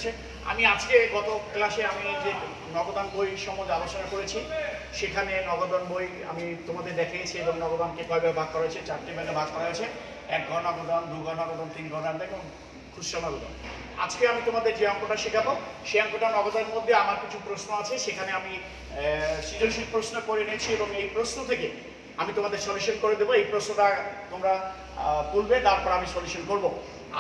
হচ্ছে। আমি আজকে গত ক্লাসে আমি যে নগদান বই সম্বন্ধে আলোচনা করেছি, সেখানে নগদান বই আমি তোমাদের দেখিয়েছি এবং নগদানকে কয়ভাবে ভাগ করা হয়েছে, 4টি ভাগে ভাগ করা হয়েছে। 1 ঘর নগদান, 2 ঘর নগদান, 3 ঘর নগদান এবং খুচরা নগদান। আজকে আমি তোমাদের যে অঙ্কটা শেখাবো, সেই অঙ্কটা নগদানের মধ্যে আমার কিছু প্রশ্ন আছে, সেখানে আমি সৃজনশীল প্রশ্ন করে নিয়েছি এবং এই প্রশ্ন থেকে আমি তোমাদের সলিউশন করে দেবো। এই প্রশ্নটা তোমরা তুলবে, তারপর আমি সলিউশন করব।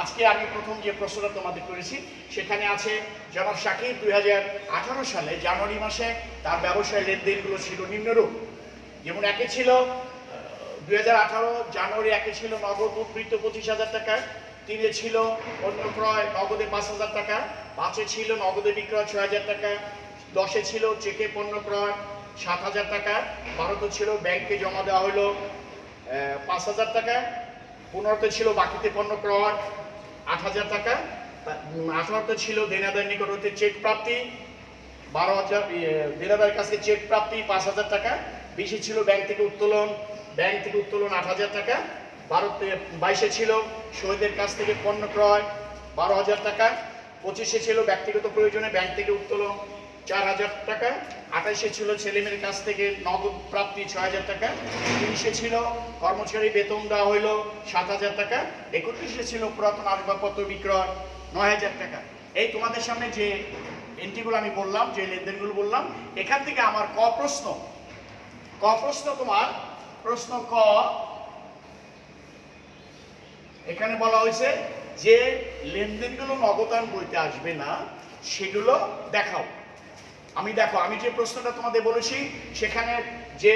আজকে আমি প্রথম যে প্রশ্নটা তোমাদের করেছি, সেখানে আছে জনাব শাকিব 2018 সালে জানুয়ারি মাসে তার ব্যবসায় লেনদেনগুলো ছিল নিম্নরূপ। যেমন একে ছিল 2018 জানুয়ারি একে ছিল নগদ উদ্বৃত্ত 25,000 টাকা, 3-এ ছিল অন্য ক্রয় নগদে 5,000 টাকা, 5-এ ছিল নগদে বিক্রয় 6,000 টাকা, 10-এ ছিল চেকে পণ্য ক্রয় 7,000 টাকা, 12-তে ছিল ব্যাংকে জমা দেওয়া হলো 5,000 টাকা, 15-তে ছিল বাকিতে পণ্য ক্রয় 8,000 টাকা, 18-তে ছিল দেনাদার নিকট হতে চেক প্রাপ্তি 12,000, দেনাদারের কাছে চেক প্রাপ্তি 5,000 টাকা, 20-এ ছিল ব্যাংক থেকে উত্তোলন 8,000 টাকা, 22-এ ছিল শহীদের কাছ থেকে পণ্য ক্রয় 12,000 টাকা, 25-এ ছিল ব্যক্তিগত প্রয়োজনে ব্যাংক থেকে উত্তোলন 4,000 টাকা, 28-এ ছিল ছেলেমেয়ের কাছ থেকে নগদ প্রাপ্তি 6,000 টাকা, 30-এ ছিল কর্মচারী বেতন দেওয়া হইল 7,000 টাকা, 31-এ ছিল পুরাতন আসবাবপত্র বিক্রয় 9,000 টাকা। এই তোমাদের সামনে যে এন্ট্রিগুলো আমি বললাম, যে লেনদেনগুলো বললাম, এখান থেকে আমার ক প্রশ্ন তোমার প্রশ্ন ক, এখানে বলা হয়েছে যে লেনদেনগুলো নগদান বইতে আসবে না, সেগুলো দেখাও। আমি যে প্রশ্নটা তোমাদের বলেছি, সেখানে যে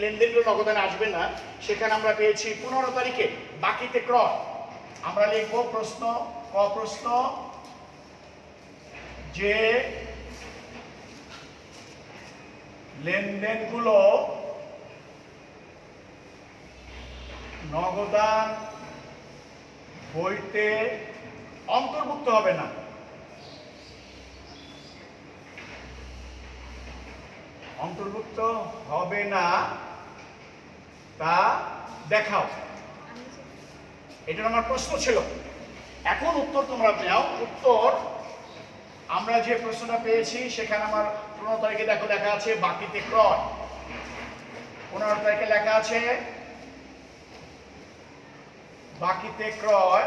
লেনদেনগুলো নগদানে আসবে না, সেখানে আমরা পেয়েছি 15 তারিখে বাকিতে ক্রয়। আমরা লিখব প্রশ্ন ক, প্রশ্ন যে লেনদেনগুলো নগদান বইতে অন্তর্ভুক্ত হবে না, তা দেখাও। এটা আমার প্রশ্ন ছিল। এখন উত্তর তোমরা নাও। উত্তর আমরা যে প্রশ্নটা পেয়েছি, সেখানে আমার 15 তারিখে দেখো লেখা আছে বাকিতে ক্রয়, 15 তারিখে লেখা আছে বাকিতে ক্রয়,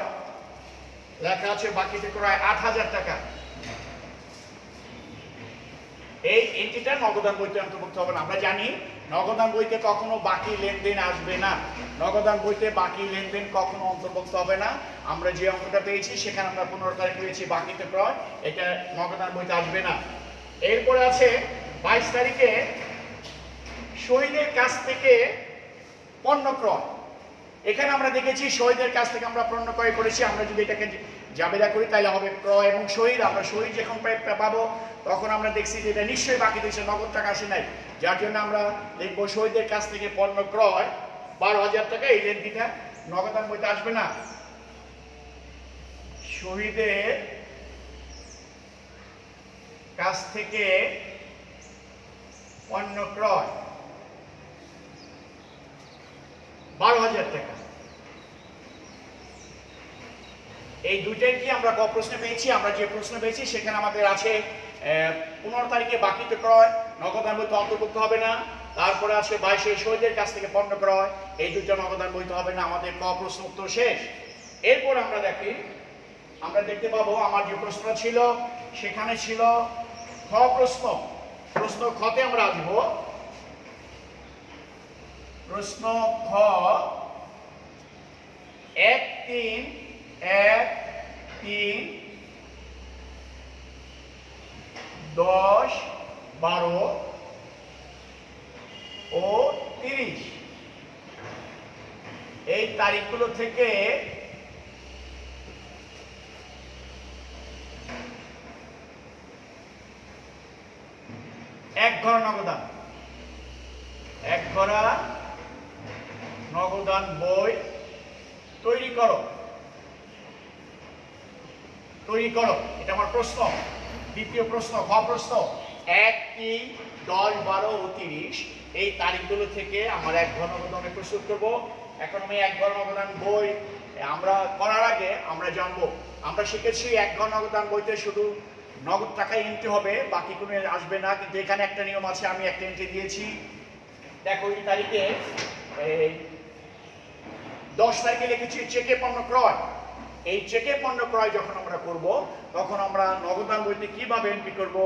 বাকিতে ক্রয় 8,000 টাকা। এই এন্ট্রিটা নগদান বইতে অন্তর্ভুক্ত হবে না। আমরা জানি নগদান বইতে কখনো বাকি লেনদেন আসবে না, নগদান বইতে বাকি লেনদেন কখনো অন্তর্ভুক্ত হবে না। আমরা যে অঙ্কটা পেয়েছি, সেখানে আমরা 15 তারিখ পেয়েছি বাকিতে ক্রয়, এটা নগদান বইতে আসবে না। এরপরে আছে 22 তারিখে শহীদের কাছ থেকে পণ্য ক্রয়। এখানে আমরা দেখেছি শহীদের কাছ থেকে আমরা পণ্য ক্রয় করেছি। আমরা যদি এটাকে জাবেদা করি, তাহলে হবে ক্রয় এবং শহীদ। আমরা শহীদ যখন পাবো, তখন আমরা দেখছি যে এটা নিশ্চয়ই বাকি দিয়েছে, নগদ টাকা আসে নাই, যার জন্য আমরা লিখবো শহীদের কাছ থেকে পণ্য ক্রয় 12,000 টাকা। এই লেনদেনটা নগদান বইতে আসবে না। শহীদের কাছ থেকে পণ্য ক্রয় 12,000 টাকা। এই দুইটাই কি আমরা ক প্রশ্নে পেয়েছি। আমরা যে প্রশ্ন পেয়েছি, সেখানে আমাদের আছে 15 তারিখে বাকিতে ক্রয়, নগদান বইতে অন্তর্ভুক্ত হবে না। তারপরে আছে 22-এ শহীদের কাছ থেকে পণ্য ক্রয়, এই দুইটা নগদান বইতে হবে না। আমাদের ক প্রশ্ন উত্তর শেষ। এরপর আমরা দেখতে পাবো আমার যে প্রশ্নটা ছিল, সেখানে ছিল খ প্রশ্ন। প্রশ্ন খতে আমরা আসবো। প্রশ্ন খ 1-3, 10, 12 ও 30 এই তারিখগুলো থেকে এক ঘরা নগদান বই তৈরি করো। এটা আমার প্রশ্ন। দ্বিতীয় প্রশ্ন, খ প্রশ্ন 1, 3, 10, 12 ও 30 এই তারিখগুলো থেকে আমার এক ঘর নগদান প্রস্তুত করব। এখন আমি এক ঘর নগদান বই আমরা করার আগে আমরা জানবো, আমরা শিখেছি এক ঘর নগদান বইতে শুধু নগদ টাকায় এন্ট্রি হবে, বাকি কোনো আসবে না। কিন্তু এখানে একটা নিয়ম আছে, আমি একটা এন্ট্রি দিয়েছি। দেখো এই তারিখে 10 তারিখে লিখেছি চেকে পণ্য ক্রয়। এই চেকে পণ্য ক্রয় যখন আমরা করব, তখন আমরা নগদান বইতে কিভাবে এন্ট্রি করব?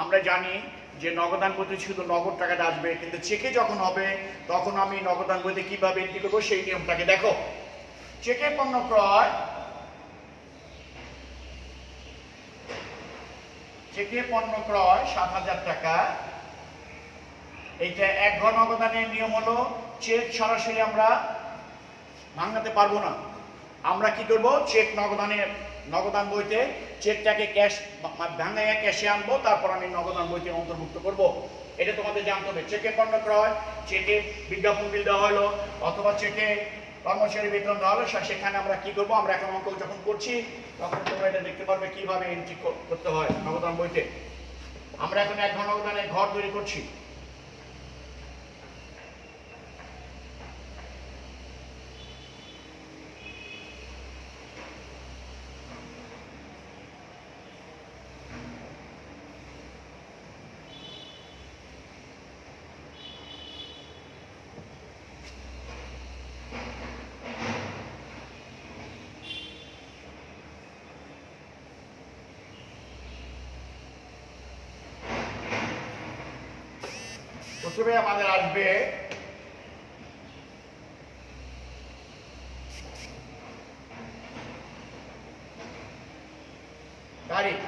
আমরা জানি যে নগদান বইতে শুধু নগদ টাকাটা আসবে, কিন্তু চেকে যখন হবে তখন আমি নগদান বইতে কিভাবে এন্ট্রি করব সেই নিয়মটাকে দেখো। চেকে পণ্য ক্রয়, চেকে পণ্য ক্রয় 7,000 টাকা। এইটা এক ঘর নগদানের নিয়ম হলো চেক সরাসরি আমরা ভাঙাতে পারবো না। আমরা কি করব? চেক নগদান বইতে চেকটাকে ক্যাশ ভাঙাইয়া ক্যাশে আনবো, তারপর আমি নগদান বইতে অন্তর্ভুক্ত করব। এটা তোমাদের জানতে হবে। চেকে পণ্য ক্রয়, চেকে বিজ্ঞাপন বিল দেওয়া হলো, অথবা চেকে কর্মচারী বেতন দেওয়া হলো, সেখানে আমরা কি করব? আমরা এখন অঙ্ক যখন করছি তখন তোমরা এটা দেখতে পারবে কিভাবে এন্ট্রি করতে হয় নগদান বইতে। আমরা এখন এক ঘর নগদানের ঘর তৈরি করছি। প্রথমে আমাদের আসবে তারিখ,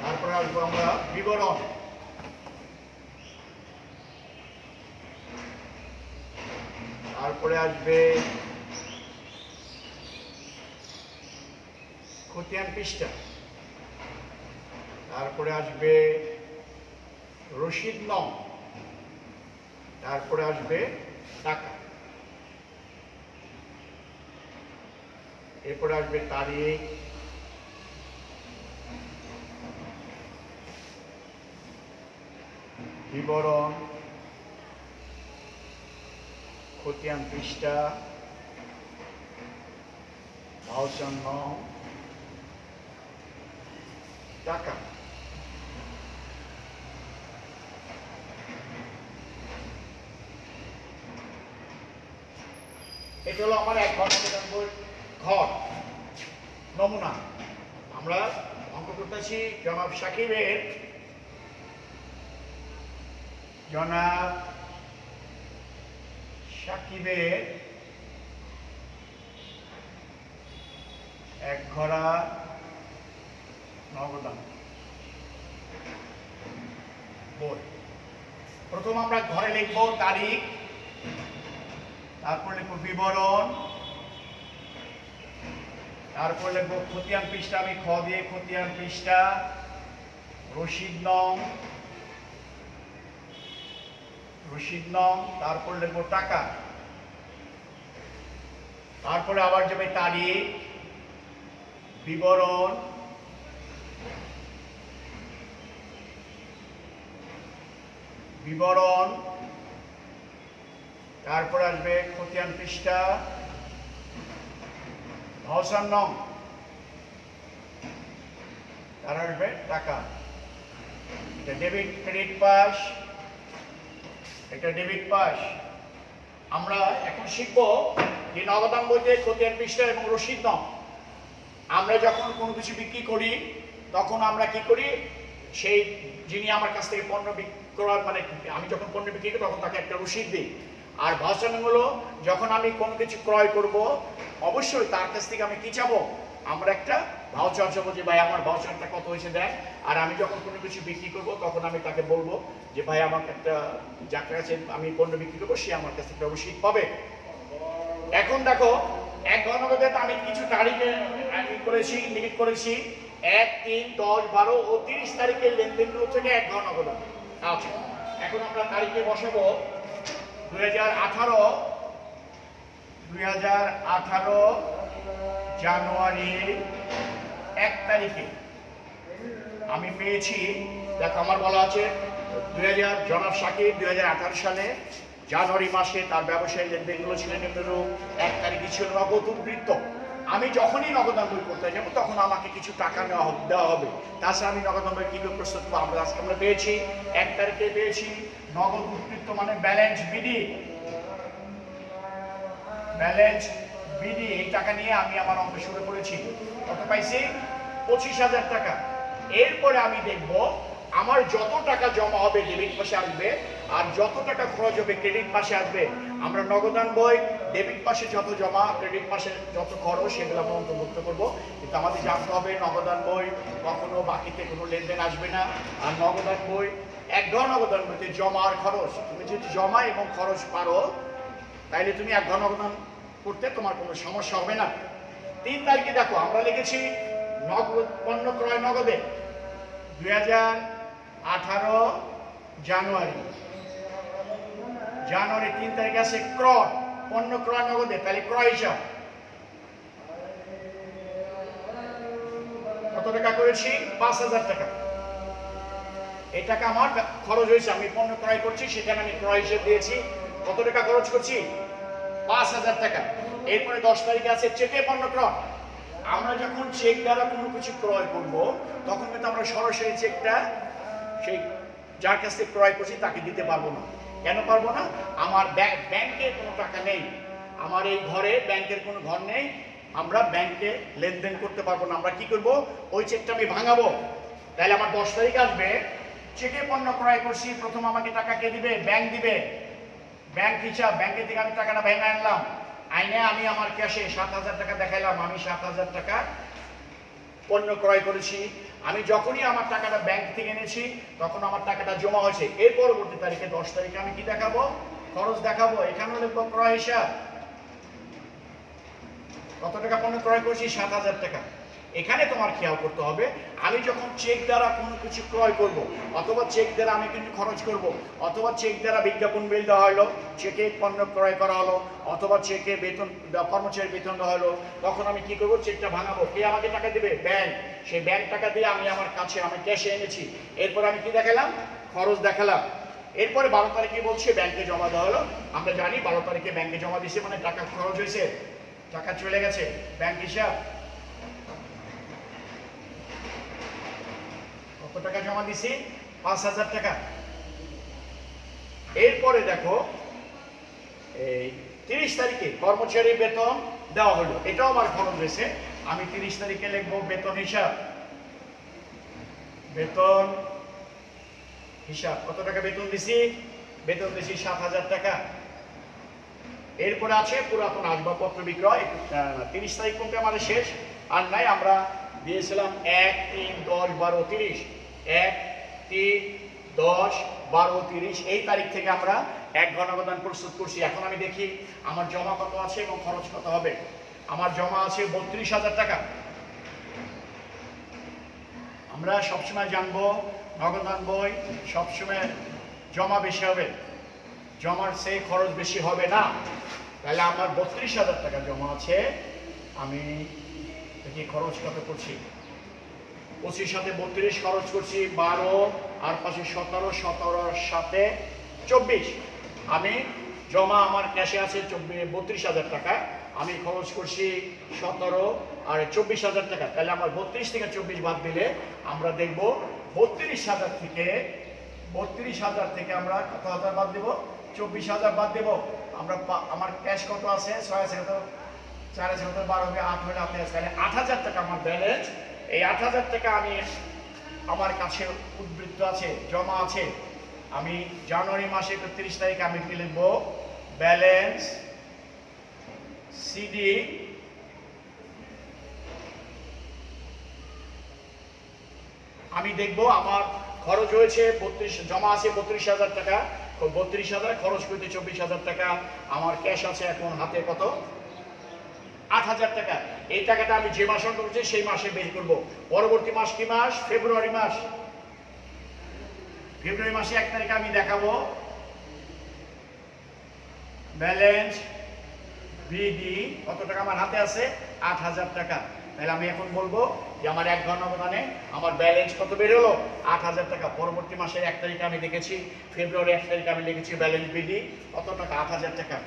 তারপরে আসবো আমরা বিবরণ, তারপরে আসবে খতিয়ান পৃষ্ঠা, তারপরে আসবে রসিদ নং, তারপরে আসবে টাকা, এরপরে আসবে তারিখ, বিবরণ, খতিয়ান পৃষ্ঠা, ভাউচার নং, টাকা। এটা হলো আমার এক ঘর নগদান বই ঘর নমুনা। আমরা অঙ্ক করতেছি জনাব সাকিবের এক ঘরা নগদান বই। প্রথম আমরা ঘরে লিখব তারিখ, তারপর লিখব বিবরণ, তারপর লিখব খতিয়ান পৃষ্ঠা, আমি খ দিয়ে খতিয়ান পৃষ্ঠা, রসিদ নং, তারপর লিখব টাকা, তারপরে আবার যাবে তারিখ, বিবরণ, তারপর আসবে খতিয়ান পৃষ্ঠা, ভাউচার নং, তার আসবে টাকা। এটা ডেবিট ক্রেডিট পাস, এটা ডেবিট পাস। আমরা এখন শিখব যে নগদান বইতে খতিয়ান পৃষ্ঠা এবং রসিদ নং। আমরা যখন কোনো কিছু বিক্রি করি তখন আমরা কি করি? সেই যিনি আমার কাছ থেকে পণ্য বিক্রয়, মানে আমি যখন পণ্য বিক্রি করি তখন তাকে একটা রসিদ দিই। আর ভাউচার নং হলো যখন আমি কোনো কিছু ক্রয় করব, অবশ্যই তার কাছ থেকে আমি কি চাবো? আমরা একটা ভাউচার চাবো যে ভাই আমার ভাউচারটা কত হয়েছে দেন। আর আমি যখন কোনো কিছু বিক্রি করব তখন আমি তাকে বলবো যে ভাই আমাকে একটা, যার কাছে আমি পণ্য বিক্রি করবো সে আমার কাছ থেকে রসিদ পাবে। এখন দেখো এক ঘর নগদানে আমি কিছু তারিখে করেছি, লিমিট করেছি 1, 3, 10, 12 ও 30 তারিখের লেনদেনগুলো থেকে এক ঘর নগদান। আচ্ছা, এখন আমরা তারিখে বসাবো 2018 জানুয়ারি 1 তারিখে আমি পেয়েছি। দেখো আমার বলা আছে জনাব সাকিব 2018 সালে জানুয়ারি মাসে তার ব্যবসায়ী লেনদেনগুলো ছিল নিম্নরূপ। 1 তারিখে ছিল নগদ উদ্বৃত্ত আমি যখনই নগদান বই করতে যাবো তখন আমাকে কিছু টাকা দেওয়া হবে। তাছাড়া আমি নগদান বই কীভাবে প্রস্তুত করবো? আমরা পেয়েছি 1 তারিখে পেয়েছি নগদ উৎকৃষ্ট মানে ব্যালেন্স বিডি, এই টাকা নিয়ে আমি আমার অঙ্ক শুরু করেছি। কত পাইছি? 25,000 টাকা। এরপরে আমি দেখব আমার যত টাকা জমা হবে ডেবিট পাশে আসবে, আর যত টাকা খরচ হবে ক্রেডিট পাশে আসবে। আমরা নগদান বই ডেবিট পাশে যত জমা, ক্রেডিট পাশে যত খরচ, সেগুলো আমরা অন্তর্ভুক্ত করবো। কিন্তু আমাদের জানতে হবে নগদান বই কখনো বাকিতে কোনো লেনদেন আসবে না। আর নগদান বই এক ঘর নগদান বইতে জমা আর খরচ, তুমি যদি জমা এবং খরচ পারো তাইলে তুমি এক ঘর নগদান করতে তোমার কোনো সমস্যা হবে না। 3 তারিখে দেখো আমরা লিখেছি নগদ পণ্য ক্রয় নগদে 2018 জানুয়ারি 3 তারিখে আছে ক্রয় পণ্য ক্রয় নগদে, তাহলে ক্রয় হিসাব কত টাকা করেছি? 5,000 টাকা। এই টাকা আমার খরচ হয়েছে, আমি পণ্য ক্রয় করছি, সেখানে আমি ক্রয় হিসেব দিয়েছি। কত টাকা খরচ করছি? 5,000 টাকা। এরপরে 10 তারিখে আছে চেকে পণ্য ক্রয়। আমরা যখন চেক দ্বারা কোনো কিছু ক্রয় করব তখন কিন্তু আমরা সরাসরি চেকটা সেই যার কাছ থেকে ক্রয় করছি তাকে দিতে পারবো না। কেন পারবো না? আমার ব্যাংকে কোনো টাকা নেই, আমার এই ঘরে ব্যাংকের কোনো ঘর নেই, আমরা ব্যাংকে লেনদেন করতে পারবো না। আমরা কি করব? ওই চেকটা আমি ভাঙাবো। তাহলে আমার 10 তারিখ আসবে, চেকে পণ্য ক্রয় করছি, প্রথম আমাকে টাকা কে দিবে? ব্যাংক দিবে। ব্যাংক হিসাব, ব্যাংকের থেকে আমি টাকাটা ভেঙে আনলাম, আইনে আমি আমার ক্যাশে 7,000 টাকা দেখাইলাম, আমি 7,000 টাকা পণ্য ক্রয় করেছি। আমি যখনই আমার টাকাটা ব্যাংক থেকে এনেছি তখন আমার টাকাটা জমা হয়েছে। এর পরবর্তী তারিখে 10 তারিখে আমি কি দেখাবো? খরচ দেখাবো। এখানেও লিখবো ক্রয় হিসাব। কত টাকা পণ্য ক্রয় করেছি? 7,000 টাকা। এখানে তোমার খেয়াল করতে হবে, আমি যখন চেক দ্বারা কোনো কিছু ক্রয় করব, অথবা চেক দ্বারা আমি কিন্তু খরচ করব, অথবা চেক দ্বারা বিজ্ঞাপন বিল দেওয়া হলো, চেকে পণ্য ক্রয় করা হলো, অথবা চেকে বেতন কর্মচারীর বেতন দেওয়া হলো, তখন আমি কি করব? চেকটা ভাঙাবো। কে আমাকে টাকা দেবে? ব্যাংক। সেই ব্যাংক টাকা দিয়ে আমি আমার কাছে আমি ক্যাশে এনেছি। এরপর আমি কি দেখালাম? খরচ দেখালাম। এরপরে 12 তারিখে বলছে ব্যাংকে জমা দেওয়া হলো। আমরা জানি 12 তারিখে ব্যাংকে জমা দিয়েছে মানে টাকা খরচ হয়েছে, টাকা চলে গেছে। ব্যাংক হিসাব কত টাকা জমা দিছি? 5,000 টাকা। এরপরে দেখো এই 30 তারিখে কর্মচারীর বেতন দেওয়া হলো, এটাও আমার খরচ হয়েছে। আমি 30 তারিখে লিখবো বেতন হিসাব। বেতন হিসাব কত টাকা বেতন দিছি? বেতন দিছি 7,000 টাকা। এরপরে আছে পুরাতন আসবাবপত্র বিক্রয়। 30 তারিখ পর্যন্ত আমাদের শেষ, আর নাই। আমরা দিয়েছিলাম 1, 3, 10, 12, 30। 1, 3, 10, 12, 30 এই তারিখ থেকে আমরা এক ঘর নগদান প্রস্তুত করছি। এখন আমি দেখি আমার জমা কত আছে এবং খরচ কত হবে। আমার জমা আছে 32,000 টাকা। আমরা সবসময় জানবো নগদান বই সবসময় জমা বেশি হবে, জমার সেই খরচ বেশি হবে না। তাহলে আমার 32,000 টাকা জমা আছে। আমি দেখি খরচ কত করছি। 25 সাথে 32 খরচ করছি 12, আর পাশে 17, 17 সাথে 24। আমি জমা আমার ক্যাশে আছে 32,000 টাকা। আমি খরচ করছি 17 আর 24,000 টাকা। তাহলে আমার 32 থেকে 24 বাদ দিলে আমরা দেখব 32,000 থেকে আমরা কত হাজার বাদ দেব? 24,000 বাদ দেব। আমরা আমার ক্যাশ কত আছে? 6 আছে, 4 আছে, 12 হবে, 8 হলে আপনি আছে। তাহলে 8,000 টাকা আমার ব্যালেন্স। এই 8,000 টাকা আমি আমার কাছে উদ্বৃত্ত আছে, জমা আছে। আমি জানুয়ারি মাসে 31 তারিখে আমি কি লিখব? ব্যালেন্স সিডি আমি দেখব আমার খরচ হয়েছে 32, জমা আছে 32,000 টাকা। 32,000 খরচ করতে 24,000 টাকা। আমার ক্যাশ আছে এখন হাতে কত? 8,000 টাকা। এই টাকাটা আমি যে মাসে করছি সেই মাসে বের করব। পরবর্তী মাস কি মাস? ফেব্রুয়ারি মাস। ফেব্রুয়ারি মাসে 1 তারিখে আমি দেখাবো ব্যালেন্স বিডি কত টাকা আমার হাতে আছে? 8,000 টাকা। তাহলে আমি এখন বলবো যে আমার এক ঘর নগদানে আমার ব্যালেন্স কত বের হলো? 8,000 টাকা। পরবর্তী মাসের 1 তারিখে আমি দেখেছি, ফেব্রুয়ারি 1 তারিখে আমি লিখেছি ব্যালেন্স বিডি কত টাকা? 8,000 টাকা।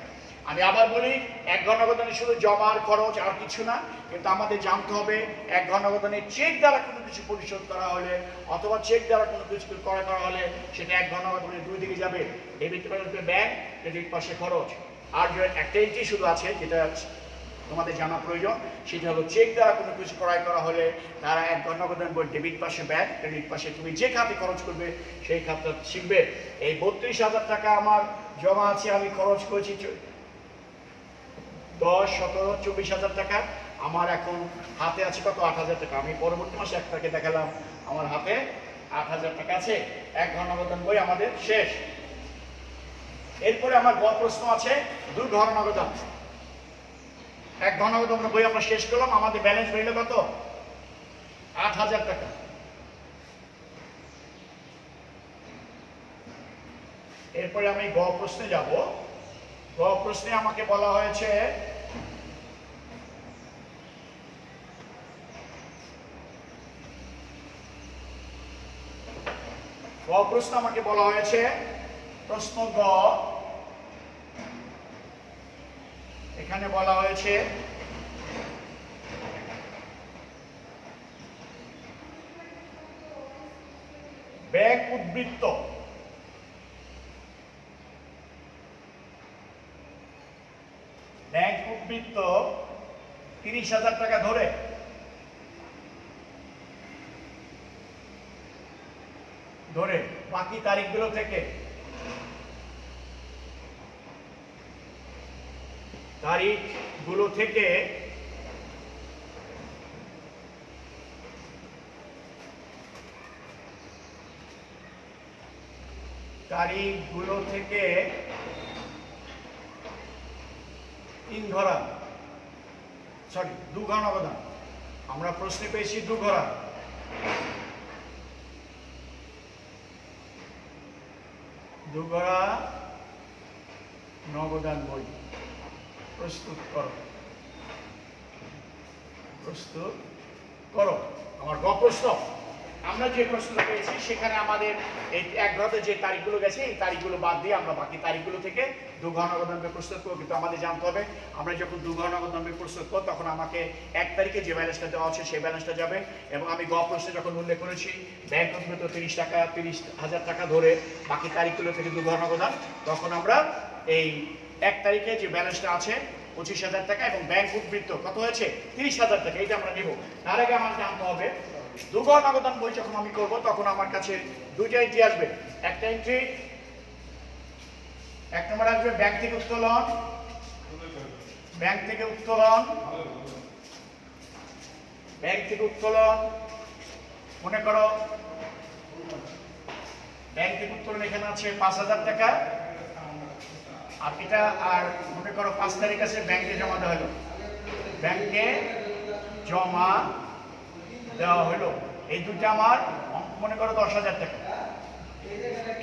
আমি আবার বলি, এক ঘর নগদানে শুধু জমার খরচ আর কিছু না, কিন্তু আমাদের জানতে হবে এক ঘর নগদানে চেক দ্বারা কোনো কিছু পরিশোধ করা হলে অথবা চেক দ্বারা কোনো কিছু করা হলে সেটা এক ঘর নগদানে দুই দিকে যাবে, ডেবিট পাশে ব্যাংক, ক্রেডিট পাশে খরচ। আর যে একটা এন্ট্রি শুধু আছে যেটা তোমাদের জানা প্রয়োজন, সেটা হলো চেক দ্বারা কোনো কিছু ক্রয় করা হলে তারা এক ঘর নগদান বই ডেবিট পাশে ব্যাংক, ক্রেডিট পাশে তুমি যে খাতে খরচ করবে সেই খাতটা শিখবে। এই 32,000 টাকা আমার জমা আছে, আমি খরচ করেছি 10, 17, 24,000 টাকা। আমার এখন হাতে আছে কত? 8,000 টাকা। আমি পরবর্তী মাসে একটাকে দেখালাম আমার হাতে 8,000 টাকা আছে। এক ঘর নগদান বই আমাদের শেষ। এরপরে আমার প্রশ্ন আছে 2 ঘর নগদান। এক ঘর নগদান বই আমরা শেষ করলাম, আমাদের ব্যালেন্স বেরোলো কত? 8,000 টাকা। এরপরে আমি গ প্রশ্নে যাব। গ প্রশ্নে আমাকে বলা হয়েছে প্রশ্ন গ, এখানে বলা হয়েছে ব্যাংক উদ্বৃত্ত ব্যাংক উদ্বৃত্ত 30,000 টাকা ধরে বাকি তারিখগুলো থেকে দু ঘর নগদান। আমরা প্রশ্নে পেয়েছি 2 ঘর নগদান বই প্রস্তুত করো। আমার গ প্রশ্ন, আমরা যে প্রশ্নটা পেয়েছি সেখানে আমাদের এই এক ঘরে যে তারিখগুলো গেছে এই তারিখগুলো বাদ দিয়ে আমরা বাকি তারিখগুলো থেকে 2 ঘর নগদান বই প্রস্তুত করবো। কিন্তু আমাদের জানতে হবে আমরা যখন 2 ঘর নগদান বই প্রস্তুত করব তখন আমাকে 1 তারিখে যে ব্যালেন্সটা দেওয়া আছে সেই ব্যালেন্সটা যাবে। এবং আমি গ প্রশ্নে যখন উল্লেখ করেছি ব্যাংক উদ্বৃত্ত 30,000 টাকা ধরে বাকি তারিখগুলো থেকে 2 ঘর নগদান, তখন আমরা এই 1 তারিখে যে ব্যালেন্সটা আছে 25,000 টাকা এবং ব্যাংক উদ্বৃত্ত কত হয়েছে 30,000 টাকা, এটা আমরা নেব। তার আগে আমার জানতে হবে 2 ঘর নগদান বই যখন আমি করব তখন আমার কাছে 2টা এন্ট্রি আসবে। একটা এন্ট্রি 1 নম্বর আসবে ব্যাংক থেকে উত্তোলন, মনে করো ব্যাংক থেকে উত্তোলন এখানে আছে 5,000 টাকা। আর এটা আর মনে করো 5 তারিখ আছে ব্যাংকে জমা দেওয়া হলো, এই দুটো আমার মনে করো 10,000 টাকা।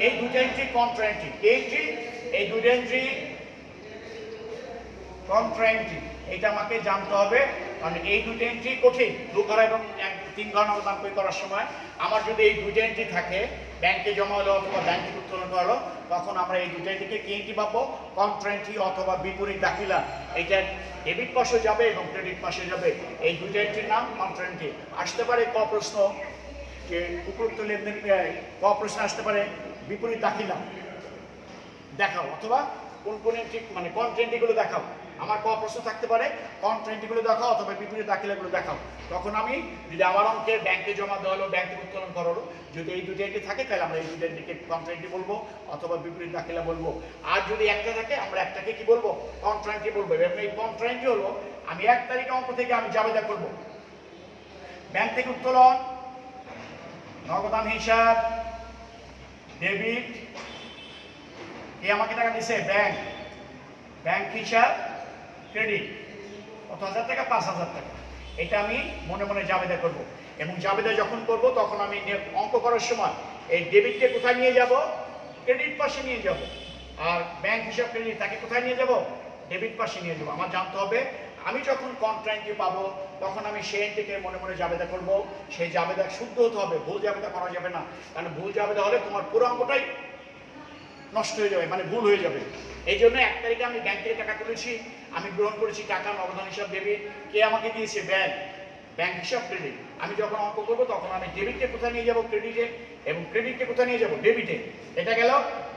এই দুটো এন্ট্রি কন্ট্রা এন্ট্রি, এই দুটো এন্ট্রি কন্ট্রা এন্ট্রি, এটা আমাকে জানতে হবে। কারণ এই দুটো এন্ট্রি কঠিন 2 ঘর এবং 3 ঘর নগদান বই করার সময় আমার যদি এই দুটো এন্ট্রি থাকে ব্যাংকে জমা হলো অথবা ব্যাংক থেকে উত্তোলন করা হলো, তখন আমরা এই দুটো এন্ট্রিকে কি এন্ট্রি পাবো? কন্ট্রা এন্ট্রি অথবা বিপরীত দাখিলা। এটা ডেবিট পাশে যাবে এবং ক্রেডিট পাশে যাবে, এই দুটো এন্ট্রির নাম কন্ট্রা এন্ট্রি। আসতে পারে ক প্রশ্ন যে উপরোক্ত লেনদেন, ক প্রশ্ন আসতে পারে বিপরীত দাখিলা দেখাও অথবা কোন এন্ট্রি মানে কন্ট্রা এন্ট্রিগুলো দেখাও। আমার ক প্রশ্ন থাকতে পারে কন্ট্রা এন্ট্রিগুলো দেখাও অথবা বিপরীত দাখিলাগুলো দেখাও। তখন আমি যদি আমার অঙ্কের ব্যাংকে জমা দেওয়া হলো ব্যাংক থেকে উত্তোলন করা হলো, যদি এই দুটো এন্ট্রি থাকে তাহলে আমরা এই দুটো এন্ট্রিকে কন্ট্রা এন্ট্রি বলবো অথবা বিপরীত দাখিলা বলবো। আর যদি একটা থাকে আমরা একটাকে কি বলবো? কন্ট্রা এন্ট্রি বলবো। এবং এই কন্ট্রা এন্ট্রি হলো আমি 1 তারিখ অঙ্ক থেকে আমি জাবেদা করব ব্যাংক থেকে উত্তোলন, নগদান হিসাব, ডেবিট, কে আমাকে টাকা দিছে? ব্যাংক হিসাব, ক্রেডিট কত হাজার টাকা? 5,000 টাকা। এটা আমি মনে মনে জাবেদা করব। এবং জাবেদা যখন করব তখন আমি অঙ্ক করার সময় এই ডেবিটকে কোথায় নিয়ে যাব? ক্রেডিট পাশে নিয়ে যাব। আর ব্যাংক হিসাব, ক্রেডিট তাকে কোথায় নিয়ে যাব? ডেবিট পাশে নিয়ে যাব। আমার জানতে হবে আমি যখন কন্ট্রা এন্ট্রি পাবো তখন আমি সেই এন্ট্রিকে মনে মনে জাবেদা করব। সেই জাবেদা শুদ্ধ হতে হবে, ভুল জাবেদা করা যাবে না। কারণ ভুল জাবেদা হলে তোমার পুরো অঙ্কটাই নষ্ট হয়ে যাবে, মানে ভুল হয়ে যাবে। এই জন্য 1 তারিখে আমি ব্যাংক থেকে টাকা তুলেছি, আমি গ্রহণ করেছি টাকা নগদান হিসাব ডেবিট। কে আমাকে দিয়েছে? ব্যাংক হিসাব ক্রেডিট। আমি যখন অঙ্ক করবো তখন আমি ডেবিটকে কোথায় নিয়ে যাব? ক্রেডিটে, এবং ক্রেডিটকে কোথায় নিয়ে যাব? ডেবিটে। এটা গেল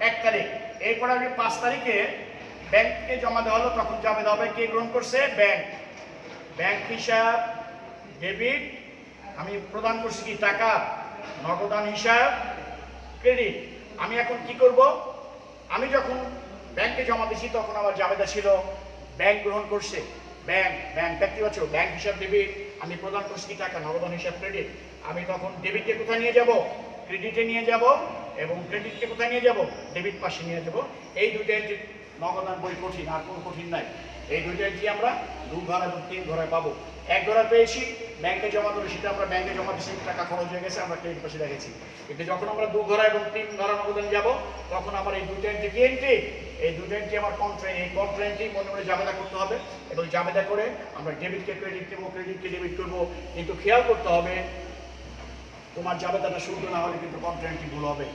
1 তারিখ। এরপর আমি 5 তারিখে ব্যাংকে জমা দেওয়া হলো, তখন জমা দেওয়া হবে, কে গ্রহণ করছে? ব্যাংক হিসাব ডেবিট। আমি প্রদান করছি কি? টাকা। নগদান হিসাব ক্রেডিট। আমি এখন কি করব? আমি যখন ব্যাংকে জমা দিছি তখন আমার জাবেদা ছিল ব্যাংক গ্রহণ করছে, ব্যাংক ব্যক্তিগত ব্যাংক হিসাব ডেবিট। আমি প্রদান করছি কি? টাকা। নগদান হিসাব ক্রেডিট। আমি তখন ডেবিটকে কোথায় নিয়ে যাব? ক্রেডিটে নিয়ে যাব, এবং ক্রেডিটকে কোথায় নিয়ে যাব? ডেবিট পাশে নিয়ে যাব। এই দুইটা এন্ট্রি নগদান বই কঠিন, আর কোনো কঠিন নাই। এই দুইটা এন্ট্রি আমরা 2 ঘর এবং 3 ঘরে পাবো। 1 ঘরে পেয়েছি, ব্যাংকে জমা দেবো, সেটা আমরা ব্যাংকে জমা দিচ্ছি, টাকা খরচ হয়ে গেছে, আমরা ক্রেডিট পাশে রেখেছি। কিন্তু যখন আমরা 2 ঘর এবং 3 ঘর নগদান যাব, তখন আমার এই দুইটা এন্ট্রি কি এন্ট্রি? এই দুটো এন্ট্রি আমার কন্ট্রাক্ট, এই কন্ট্রাক্টই মনে মনে জাবেদা করতে হবে, এবং জাবেদা করে আমরা ডেবিটকে ক্রেডিট দেবো, ক্রেডিটকে ডেবিট করবো। কিন্তু খেয়াল করতে হবে, তোমার জাবেদাটা শুদ্ধ না হলে কিন্তু কন্ট্রাক্টই ভুল হবে,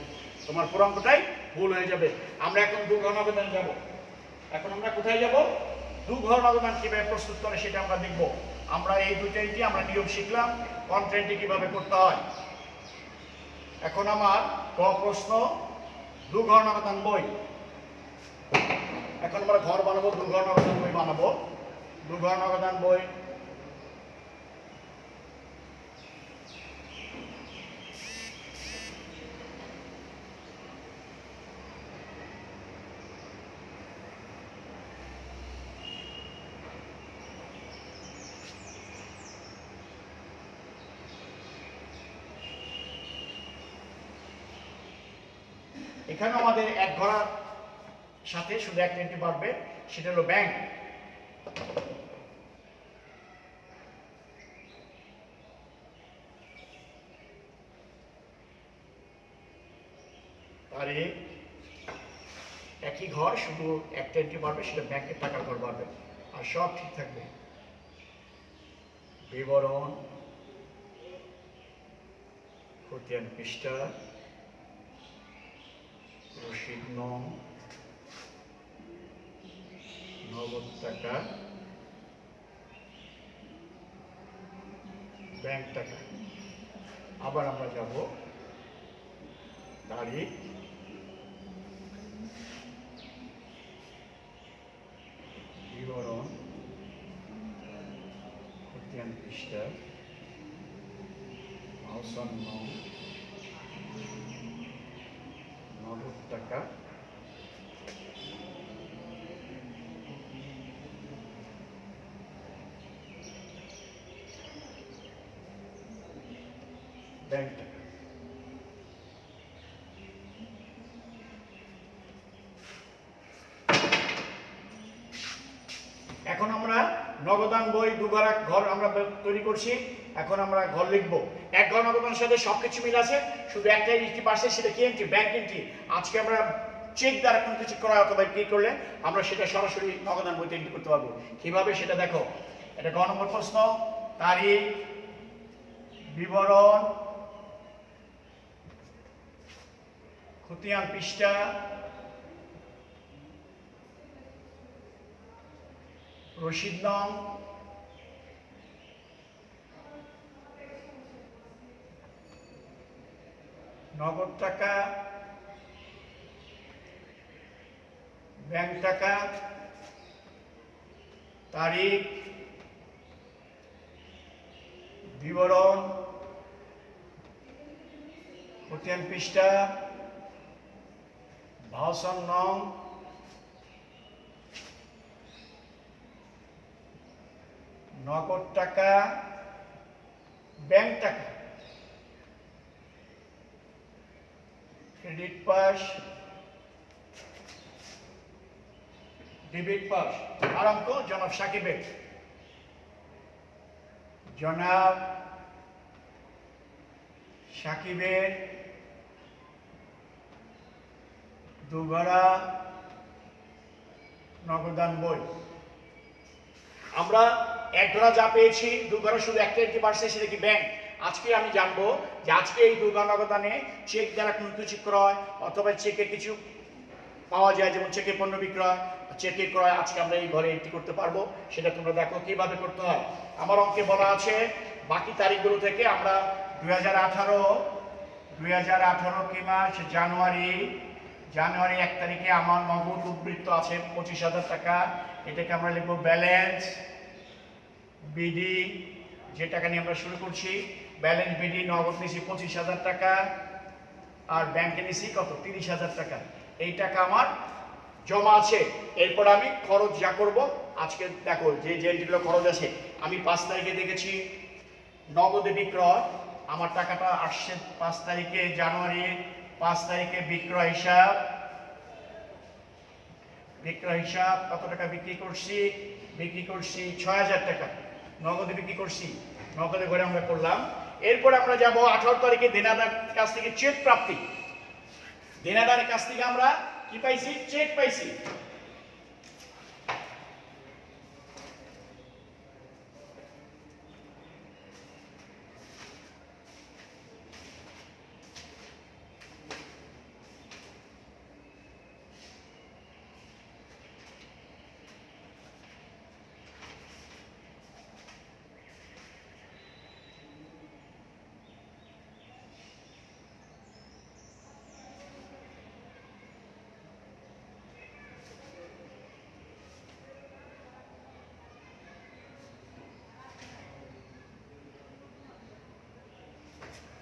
তোমার পুরাঙ্কটাই ভুল হয়ে যাবে। আমরা এখন 2 ঘর নগদান যাব। এখন আমরা কোথায় যাব? 2 ঘর নগদান কিভাবে প্রস্তুত করে সেটা আমরা দেখব। আমরা এই দুইটাই আমরা নিয়ম শিখলাম, কন্ট্রাক্টটি কিভাবে করতে হয়। এখন আমার ক প্রশ্ন, 2 ঘর নগদান বই। এখন আমরা ঘর বানাবো, 2 ঘর নগদান বই বানাবো। 2 ঘর নগদান বই। এখানে আমাদের 1 ঘরের সাথে শুধু একটা এন্ট্রি বাড়বে, সেটা হলো ব্যাংক। তারিখ একই ঘর, শুধু একটা এন্ট্রি বাড়বে, সেটা ব্যাংকের টাকার ঘর বাড়বে, আর সব ঠিক থাকবে। বিবরণ, খতিয়ান পৃষ্ঠা, রসিদ নং, নগদ টাকা, ব্যাংক টাকা। আবার আমরা যাব তারিখ, বিবরণ, খতিয়ান পৃষ্ঠা, আহ্বান নং, নগদ টাকা, ব্যাংক টাকা। এখন আমরা নগদান বই 2 ঘর আমরা তৈরি করছি। এখন আমরা ঘর লিখবো। 1 ঘর নগদানের সাথে সবকিছু মিল আছে, শুধু একটাই এন্ট্রি পাশে, সেটা কি এন্ট্রি? Bank entry. আজকে আমরা চেক দ্বারা কোনো কিছু করা অথবা কি করলে আমরা সেটা সরাসরি নগদান বইতে এন্ট্রি করতে পারবো। কিভাবে সেটা দেখো। এটা গ নম্বর প্রশ্ন। তারিখ, বিবরণ, খতিয়ান পৃষ্ঠা, রসিদ নং, নগদ টাকা, ব্যাংক টাকা, তারিখ, বিবরণ, খতিয়ান পৃষ্ঠা, ভাষণ নং, নগদ টাকা, ব্যাংক টাকা, ক্রেডিট পাস, ডেবিট পাস। আর অঙ্ক জনাব সাকিবের। জনাব সাকিবের 2 ঘরা নগদান বই। আমরা 1 ঘরা যা পেয়েছি, 2 ঘরা শুধু একটা এন্ট্রি বাড়ছে, সেটা কি? ব্যাংক। আজকে আমি জানবো যে আজকে এই 2 ঘর নগদানে চেক দ্বারা কোনো কিছু ক্রয় অথবা চেকে কিছু পাওয়া যায়, যেমন চেকে পণ্য বিক্রয়, চেকে ক্রয়। আজকে আমরা এই ঘরে এন্ট্রি করতে পারবো, সেটা তোমরা দেখো কিভাবে করতে হয়। আমার অঙ্কে বলা আছে বাকি তারিখগুলো থেকে আমরা 2018 কি মাস, জানুয়ারি 1 তারিখে আমার নগদ উদ্বৃত্ত আছে 25,000 টাকা। এটাকে আমরা লিখবো ব্যালেন্স বিডি, যে টাকা নিয়ে আমরা শুরু করছি। ব্যালেন্স বিডি নগদ নিছি 25,000 টাকা, আর ব্যাংকে নিছি কত, 30,000 টাকা। এই টাকা আমার জমা আছে। এরপর আমি খরচ যা করব, আজকে দেখো যে যেগুলো খরচ আছে, আমি 5 তারিখে দেখেছি নগদে বিক্রয়, আমার টাকাটা আসছে 5 তারিখে, জানুয়ারি 5 তারিখে বিক্রয় হিসাব কত টাকা বিক্রি করছি 6,000 টাকা নগদে বিক্রি করছি, নগদে করে আমরা করলাম। এরপর আমরা যাব 18 তারিখে দেনাদার কাছ থেকে চেক প্রাপ্তি। দেনাদারের কাছ থেকে আমরা কি পাইছি, চেক পাইছি।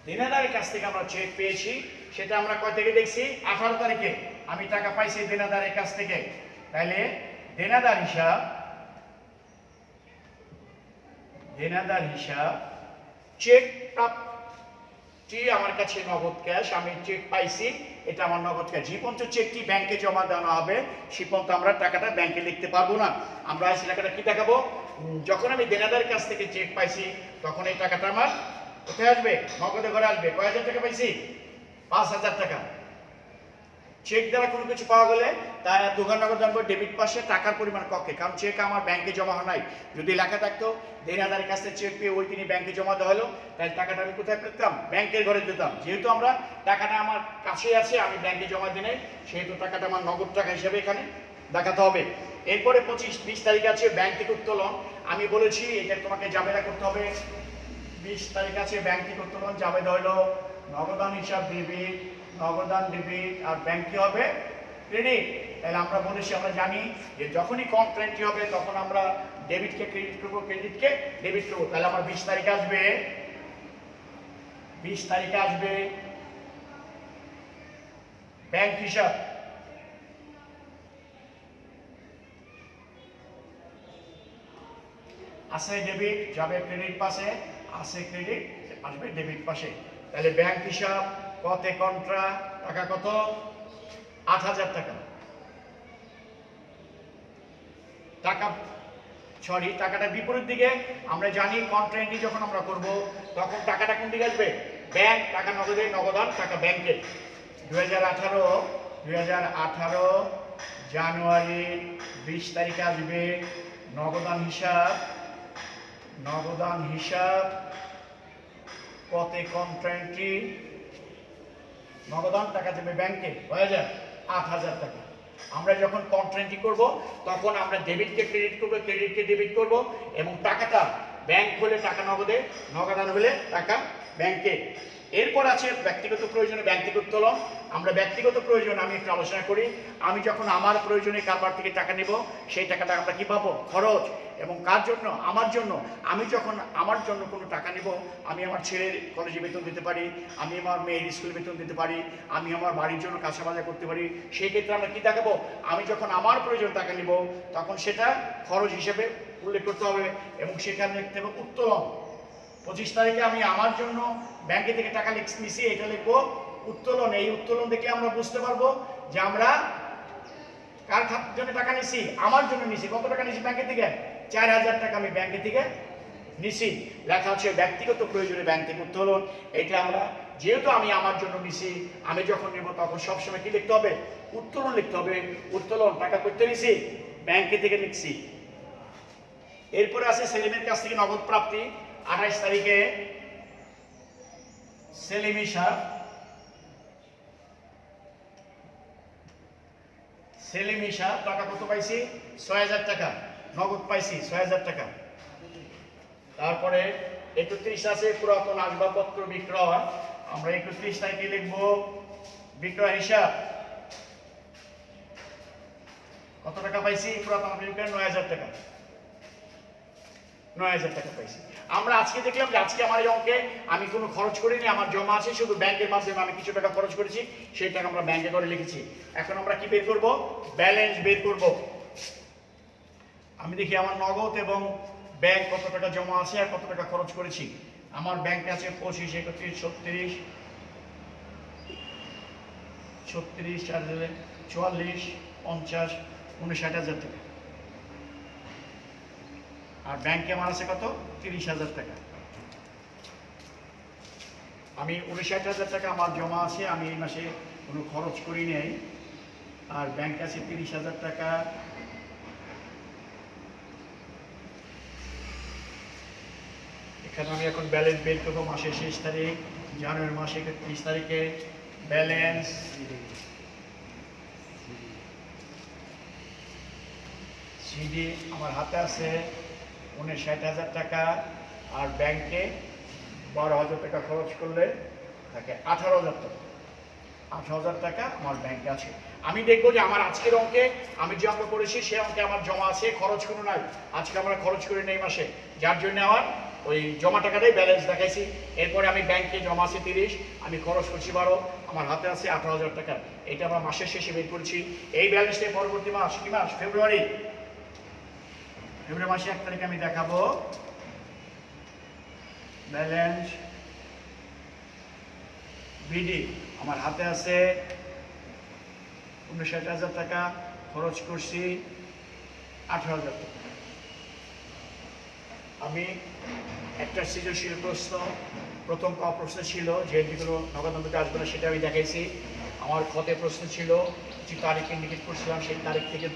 দেনাদারের কাছ থেকে আমরা চেক পেয়েছি, সেটা আমরা কয় থেকে দেখছি, 18 তারিখে আমি টাকা পাইছি দেনাদারের কাছ থেকে। তাহলে দেনাদার হিসাব চেক প্রাপ্তি, আমার কাছে নগদ ক্যাশ, আমি চেক পাইছি, এটা আমার নগদ ক্যাশ। যে পর্যন্ত চেকটি ব্যাংকে জমা দেওয়া হবে সে পর্যন্ত আমরা টাকাটা ব্যাংকে লিখতে পারবো না। আমরা এই টাকাটা কি দেখাবো, যখন আমি দেনাদারের কাছ থেকে চেক পাইছি তখন এই টাকাটা আমার কোথায় আসবে, নগদে ঘরে আসবে। কয় হাজার টাকা পাইছি, 5,000 টাকা। চেক দ্বারা কোনো কিছু পাওয়া গেলে তার দোকান নগদ জানবো ডেবিট পাশে টাকার পরিমাণ কক্ষে, কারণ চেক আমার ব্যাংকে জমা হয় নাই। যদি লেখা থাকতো দেনাদারের কাছে চেক পেয়ে ওই দিনই ব্যাংকে জমা দেওয়া হলো, তাহলে টাকাটা আমি কোথায় পেতাম, ব্যাংকের ঘরে দিতাম। যেহেতু আমরা টাকাটা আমার কাছেই আছে, আমি ব্যাংকে জমা দিই, সেহেতু টাকাটা আমার নগদ টাকা হিসেবে এখানে দেখাতে হবে। এরপরে 25-20 তারিখ আছে ব্যাংক থেকে উত্তোলন। আমি বলেছি এটা তোমাকে জামেলা করতে হবে। 20 তারিখ আছে ব্যাংক থেকে উত্তোলন, জাবেদা হলো নগদান হিসাব ডেবিট, নগদান ডেবিট, আর ব্যাংক কি হবে, ক্রেডিট। তাহলে আমরা বলেছি, আমরা জানি যে যখনই কন্ট্রা এন্ট্রি হবে তখন আমরা ডেবিটকে ক্রেডিট করবো, ক্রেডিটকে ডেবিট করবো। তাহলে আমার 20 তারিখে আসবে ব্যাংক হিসাব, আছে ডেবিট, যাবে ক্রেডিট পাশে, আছে ক্রেডিট, আসবে ডেবিট পাশে। তাহলে ব্যাংক হিসাব কতে কন্ট্রা টাকা কত, 8,000 টাকা। টাকাটা বিপরীত দিকে, আমরা জানি কন্ট্রা এন্ট্রি যখন আমরা করব তখন টাকাটা কোন দিকে আসবে, ব্যাংক, টাকা নগদে, নগদান টাকা ব্যাংকে। 2018 জানুয়ারি 20 তারিখে আসবে নগদান হিসাব কতে কন্ট্রা এন্ট্রি, নগদান টাকা দেবে ব্যাংকে, 8,000 টাকা। আমরা যখন কন্ট্রা এন্ট্রি করব তখন আমরা ডেবিটকে ক্রেডিট করব, ক্রেডিটকে ডেবিট করব, এবং টাকাটা ব্যাংক হলে টাকা নগদে, নগদান হলে টাকা ব্যাংকে। এরপর আছে ব্যক্তিগত প্রয়োজনে ব্যাংক থেকে উত্তোলন। আমরা ব্যক্তিগত প্রয়োজন আমি একটু আলোচনা করি। আমি যখন আমার প্রয়োজনে কারবার থেকে টাকা নেব, সেই টাকাটা আমরা কি পাবো, খরচ। এবং কার জন্য, আমার জন্য। আমি যখন আমার জন্য কোনো টাকা নেব, আমি আমার ছেলের কলেজে বেতন দিতে পারি, আমি আমার মেয়ের স্কুলে বেতন দিতে পারি, আমি আমার বাড়ির জন্য কাঁচা বাজার করতে পারি। সেই ক্ষেত্রে আমরা কি দেখাবো, আমি যখন আমার প্রয়োজন টাকা নেব তখন সেটা খরচ হিসেবে উল্লেখ করতে হবে, এবং সেখানে লিখতে হবে উত্তোলন। 25 তারিখে আমি আমার জন্য ব্যাংকে থেকে টাকা নিছি, এটা লিখবো উত্তোলন। এই উত্তোলন দেখে আমরা বুঝতে পারবো যে আমরা কার জন্য টাকা নিছি, আমার জন্য নিছি। কত টাকা নিছি ব্যাংকে থেকে, 4,000 টাকা আমি ব্যাংকে থেকে নিছি। লেখা আছে ব্যক্তিগত প্রয়োজনে ব্যাংক থেকে উত্তোলন। এটা আমরা যেহেতু আমি আমার জন্য নিছি, আমি যখন নেব তখন সবসময় কি লিখতে হবে, উত্তোলন লিখতে হবে। উত্তোলন টাকা করতে নিছি, ব্যাংকে থেকে নিচ্ছি। এরপরে আছে সেলিমের কাছ থেকে নগদ প্রাপ্তি। 28 তারিখে সেলিম হিসাব, সেলিম হিসাব টাকা কত পাইছি ৬০০০ টাকা নগদ পাইছি ৬০০০ টাকা। তারপরে ৩১ আছে পুরাতন আসবাবপত্র বিক্রয়, আমরা ৩১ তারিখে লিখবো বিক্রয় হিসাব কত টাকা পাইছি পুরাতন বিক্রয় ৯০০০ টাকা, ৯০০০ টাকা পাইছি। আমরা আজকে দেখলাম যে আজকে আমার এই অঙ্কে আমি কোনো খরচ করিনি, আমার জমা আছে, শুধু ব্যাংকের মাধ্যমে আমি কিছু টাকা খরচ করেছি, সেই টাকা আমরা ব্যাংকে করে লিখেছি। এখন আমরা কি বের করব? ব্যালেন্স বের করব। আমি দেখি আমার নগদ এবং ব্যাংক কত টাকা জমা আছে আর কত টাকা খরচ করেছি। আমার ব্যাংকে আছে 25, 31, 36, 36, 44, 50, 59,000 টাকা। আর ব্যাংকে আমার আছে কত? 30,000 টাকা। আমি 59,000 টাকা আমার জমা আছে, আমি এই মাসে কোনো খরচ করি নাই। আর ব্যাংকে আছে 30,000 টাকা। এখানে আমি এখন ব্যালেন্স বের করবো মাসের শেষ তারিখ, জানুয়ারি মাসে 31 তারিখে ব্যালেন্স সিডি আমার হাতে আছে 59,000 টাকা। আর ব্যাংকে 12,000 টাকা খরচ করলে থাকে 18,000 টাকা। 18,000 টাকা আমার ব্যাংকে আছে। আমি দেখবো যে আমার আজকের অঙ্কে আমি যে অঙ্ক করেছি সে অঙ্কে আমার জমা আছে, খরচ কোনো নাই। আজকে আমরা খরচ করি নেই মাসে, যার জন্য আমার ওই জমা টাকাটাই ব্যালেন্স দেখাইছি। এরপরে আমি ব্যাংকে জমা আছে 30, আমি খরচ করছি 12, আমার হাতে আছে 18,000 টাকা। এটা আমরা মাসের শেষে বের করেছি। এই ব্যালেন্সটাই পরবর্তী মাস কি মাস? ফেব্রুয়ারি মাসে 1 তারিখে আমি দেখাবো ব্যালেন্স বিডি। আমার হাতে আছে 59,000 টাকা, খরচ করছি 18,000 টাকা। আমি একটা সৃজনশীল প্রশ্ন, প্রথম প্রশ্ন ছিল যে যেগুলো নগদানবিতে আসবে না সেটা আমি দেখাইছি। আমার খতে প্রশ্ন ছিল যে তারিখ ইন্ডিকেট করছিলাম, সেই তারিখ থেকে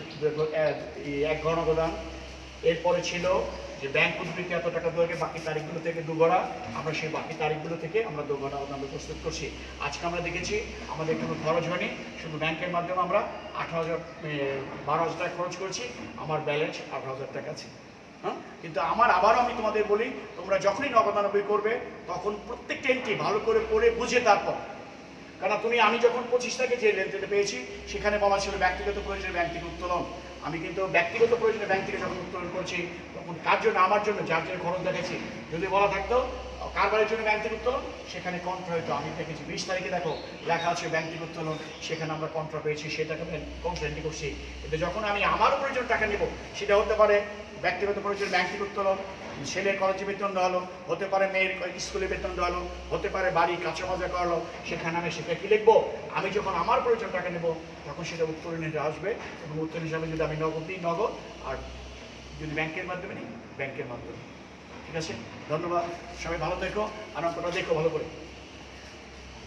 1 ঘর নগদান। এরপরে ছিল যে ব্যাংক উদ্বৃত্তি এত টাকা দেওয়াকে বাকি তারিখগুলো থেকে 2 ঘরা, আমরা সেই বাকি তারিখগুলো থেকে আমরা 2 ঘরা আমরা প্রস্তুত করছি। আজকে আমরা দেখেছি আমাদের কোনো খরচ হয়নি, শুধু ব্যাংকের মাধ্যমে আমরা 12,000 টাকা খরচ করেছি, আমার ব্যালেন্স 18,000 টাকা আছে। হ্যাঁ, কিন্তু আবারও আমি তোমাদের বলি, তোমরা যখনই নগদানবী করবে তখন প্রত্যেকটা এন্ট্রি ভালো করে পড়ে বুঝে তারপর, কারণ আমি যখন 25 তারিখে যে লেনদেনটা পেয়েছি সেখানে বলা ছিল ব্যক্তিগত প্রয়োজনে ব্যাংক থেকে উত্তোলন। আমি কিন্তু ব্যক্তিগত প্রয়োজনে ব্যাংক থেকে যখন উত্তোলন করছি তখন কার জন্য? আমার জন্য, যার জন্য খরচ দেখেছি। যদি বলা থাকতো কারবারের জন্য ব্যাংক থেকে উত্তোলন, সেখানে কন্ট্রা হইতো। আমি দেখেছি 20 তারিখে দেখো লেখা আছে ব্যাংক থেকে উত্তোলন, সেখানে আমরা কন্ট্রা পেয়েছি, সেটাকে কন্ট্রা এন্ট্রি করছি। কিন্তু যখন আমি আমার প্রয়োজন টাকা নেব, সেটা হতে পারে ব্যক্তিগত প্রয়োজন ব্যাংক থেকে উত্তোলন, ছেলের কলেজে বেতন দেওয়া হলো, হতে পারে মেয়ের স্কুলে বেতন দেওয়া হলো, হতে পারে বাড়ি কাঁচা মাজা করালো, সেখানে আমি সেটা কি লিখবো? আমি যখন আমার প্রয়োজন টাকা নেব তখন সেটা উত্তোলনে আসবে, এবং উত্তোলন হিসাবে যদি আমি নগদ দিই নগদ, আর যদি ব্যাংকের মাধ্যমে নিই ব্যাংকের মাধ্যমে। ঠিক আছে, ধন্যবাদ, সবাই ভালো থেকো, আর অঙ্কটা দেখো ভালো করে।